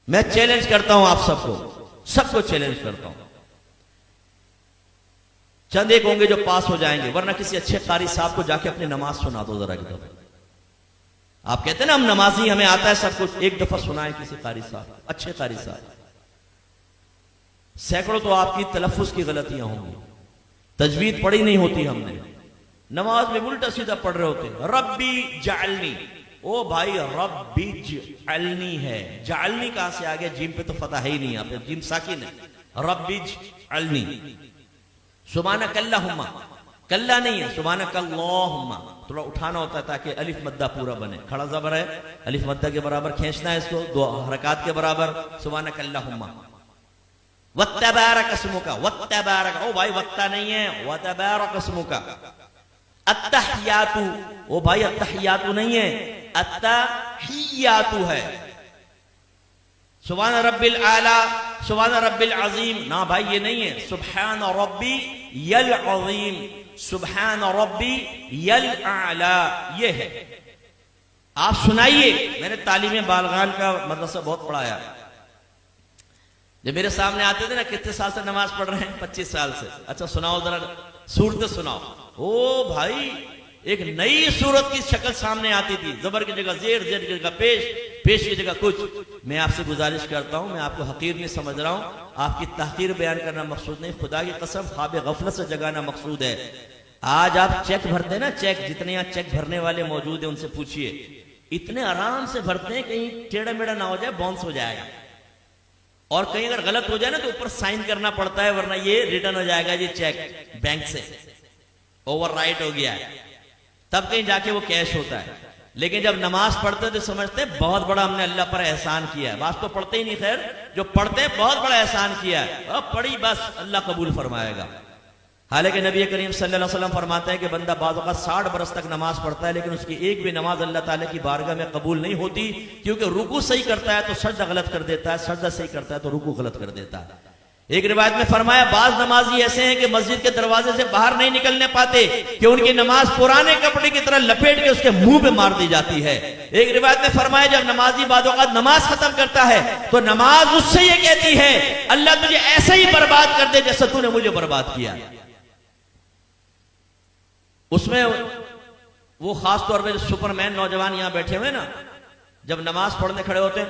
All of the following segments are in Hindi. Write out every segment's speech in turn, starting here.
मैं चैलेंज करता हूं आप सबको चैलेंज करता हूं। चंद एक होंगे जो पास हो जाएंगे, वरना किसी अच्छे कारी साहब को जाके अपनी नमाज सुना दो जरा की। आप कहते हैं ना हम नमाजी, हमें आता है सब कुछ, एक दफा सुनाए किसी कारी साहब, अच्छे कारी साहब। सैकड़ों तो आपकी तलफ्फुज की गलतियां होंगी, तजवीद पढ़ी नहीं होती हमने, नमाज में उल्टा सीधा पढ़ रहे होते। रब्बी जालनी, ओ भाई रब्बी जालनी है, जालनी कहां से आ गया? जिम पे तो फतह है ही नहीं, आप जिम साकिन है। रब्बी जालनी, सुब्हानक अल्लाहुम्मा, कल्ला नहीं है, सुब्हानक अल्लाहुम्मा, थोड़ा उठाना होता है ताकि अलिफ मद्दा पूरा बने। खड़ा ज़बर है, अलिफ मद्दा के बराबर खींचना है इसको, दो हरकत के बराबर। सुब्हानक अल्लाहुम्मा वत्तबारक अस्मुका, वत्तबारक, ओ भाई वत्ता नहीं है, वत्तबारक अस्मुका। अत्तहियातु, ओ भाई अत्तहियातु नहीं है, अत्तहियातु है। सुभान रब्बिल आला, सुभान रब्बिल अजीम, ना भाई ये नहीं है, सुभान रब्बी यल अजीम, सुभान रब्बी यल आला, ये है। आप सुनाइए। मैंने तालीम बालगान का मदरसा बहुत पढ़ाया। जब मेरे सामने आते थे ना, कितने साल से नमाज पढ़ रहे हैं? 25 साल से। अच्छा सुनाओ जरा सूरत सुनाओ। ओ भाई एक नई सूरत की शक्ल सामने आती थी, जबर की जगह जेर, जेर की जगह पेश, पेश की जगह कुछ। मैं आपसे गुजारिश करता हूं, मैं आपको हकीर नहीं समझ रहा हूं, आपकी तहकीर बयान करना मकसूद नहीं, खुदा की कसम ख्वाब गफलत से जगाना मकसूद है। आज आप चेक भरते हैं ना, चेक, जितने यहाँ चेक भरने वाले मौजूद है उनसे पूछिए, इतने आराम से भरते हैं, कहीं टेढ़ा मेढ़ा ना हो जाए, बाउंस हो जाएगा। और कहीं अगर गलत हो जाए ना तो ऊपर साइन करना पड़ता है, वरना ये रिटर्न हो जाएगा ये चेक बैंक से, ओवरराइट हो गया है, तब कहीं जाके वो कैश होता है। लेकिन जब नमाज पढ़ते तो समझते हैं बहुत बड़ा हमने अल्लाह पर एहसान किया है। बात तो पढ़ते ही नहीं, खैर जो पढ़ते हैं बहुत बड़ा एहसान किया है, अब पढ़ी बस अल्लाह कबूल फरमाएगा। हालांकि नबी करीम सल्लल्लाहु अलैहि वसल्लम फरमाते हैं कि बंदा बाद वक़्त 60 बरस तक नमाज पढ़ता है, लेकिन उसकी एक भी नमाज अल्लाह ताला की बारगाह में कबूल नहीं होती, क्योंकि रुकू सही करता है तो सजदा गलत कर देता है, सजदा सही करता है तो रुकू गलत कर देता है। एक रिवायत में फरमाया, बाज नमाजी ऐसे हैं कि मस्जिद के दरवाजे से बाहर नहीं निकलने पाते कि उनकी नमाज पुराने कपड़े की तरह लपेट के उसके मुंह पे मार दी जाती है। एक रिवायत में फरमाया, जब नमाजी बाद वक़्त नमाज खत्म करता है तो नमाज उससे ये कहती है, अल्लाह तुझे ऐसे ही बर्बाद कर दे जैसे तूने मुझे बर्बाद किया। उसमें वो खास तौर पे सुपरमैन नौजवान यहां बैठे हुए ना, जब नमाज पढ़ने खड़े होते हैं,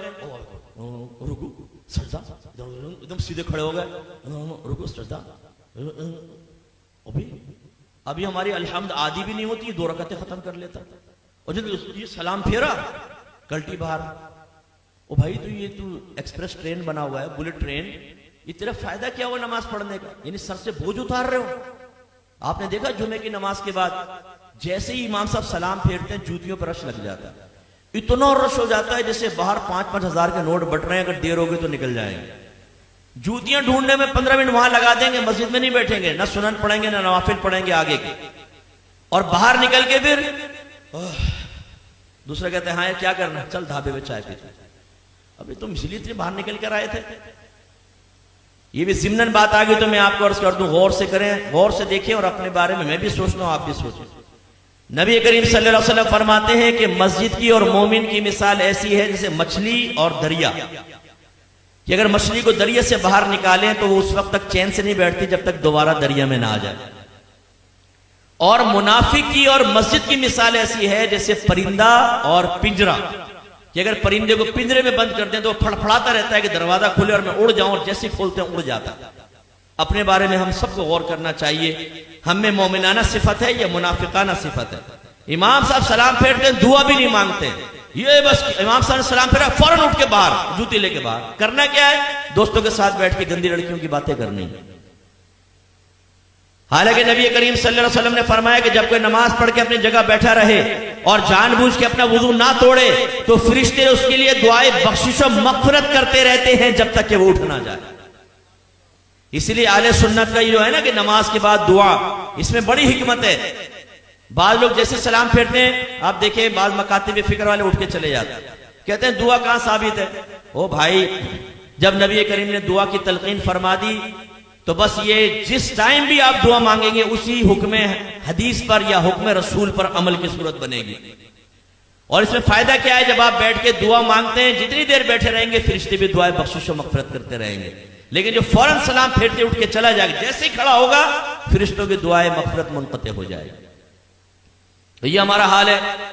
रुकू सजदा, एकदम सीधे खड़े हो गए, रुकू सजदा, अभी हमारी अलहम्द आदि भी नहीं होती, 2 रकअतें खत्म कर लेता। और जब ये सलाम फेरा, कल्टी बाहर, ओ भाई तो ये तू एक्सप्रेस ट्रेन बना हुआ है, बुलेट ट्रेन, ये तेरा फायदा क्या हुआ नमाज पढ़ने का? यानी सर से बोझ उतार रहे हो। आपने देखा जुमे की नमाज के बाद जैसे ही इमाम साहब सलाम फेरते हैं, जूतियों पर रश लग जाता है, इतना रश हो जाता है जैसे बाहर 5-5 हजार के नोट बट रहे हैं, अगर देर हो गई तो निकल जाएंगे। जूतियां ढूंढने में 15 मिनट वहां लगा देंगे, मस्जिद में नहीं बैठेंगे, ना सुनन पढ़ेंगे ना नवाफिल पढ़ेंगे आगे के, और बाहर निकल के फिर दूसरा कहते हैं, हाँ यार क्या करना, चल ढाबे में चाय पीते। अभी तुम इसलिए बाहर निकल कर आए थे। ये भी जिम्नन बात आ गई तो मैं आपको अर्ज कर दूं, गौर से करें, गौर से देखें, और अपने बारे में मैं भी सोचता हूं, आप भी सोचें। नबी करीम सल्लल्लाहु अलैहि वसल्लम फरमाते हैं कि मस्जिद की और मोमिन की मिसाल ऐसी है जैसे मछली और दरिया, कि अगर मछली को दरिया से बाहर निकालें तो वो उस वक्त तक चैन से नहीं बैठती जब तक दोबारा दरिया में ना आ जाए। और मुनाफिक की और मस्जिद की मिसाल ऐसी है जैसे परिंदा और पिंजरा, कि अगर परिंदे को पिंजरे में बंद कर दें तो फड़फड़ाता रहता है कि दरवाजा खुले और मैं उड़ जाऊं, और जैसे खोलते हैं उड़ जाता है। अपने बारे में हम सबको गौर करना चाहिए, हम में मोमिनाना सिफत है या मुनाफिकाना सिफत है। इमाम साहब सलाम फेरते हैं, दुआ भी नहीं मांगते, ये बस इमाम साहब ने सलाम फेरा फौरन उठ के बाहर, जूती लेके बाहर। करना क्या है? दोस्तों के साथ बैठ के गंदी लड़कियों की बातें करनी। हालांकि नबी करीम सल्लल्लाहु अलैहि वसल्लम ने फरमाया कि जब कोई नमाज पढ़ के अपनी जगह बैठा रहे और जानबूझ के अपना वुजू ना तोड़े तो फरिश्ते उसके लिए दुआए बख्शिश और मग़फ़िरत करते रहते हैं जब तक कि वो उठ ना जाए। इसलिए आले सुन्नत का ये जो है ना कि नमाज के बाद दुआ, इसमें बड़ी हिकमत है। बाज लोग जैसे सलाम फेरते हैं, आप देखें बाज मकातिब फिक्र वाले उठ के चले जाते हैं, कहते हैं दुआ कहां साबित है? ओ भाई, जब नबी करीम ने दुआ की तलकीन फरमा दी तो बस ये जिस टाइम भी आप दुआ मांगेंगे उसी हुक्म हदीस पर या हुक्म रसूल पर अमल की सूरत बनेगी। और इसमें फायदा क्या है, जब आप बैठ के दुआ मांगते हैं, जितनी देर बैठे रहेंगे फरिश्ते भी दुआएं बख्शिश और मगफिरत करते रहेंगे। लेकिन जो फौरन सलाम फेरते उठ के चला जाएगा, जैसे ही खड़ा होगा फरिश्तों की दुआएं मगफिरत मुनक़ते हो जाएगी। तो ये हमारा हाल है।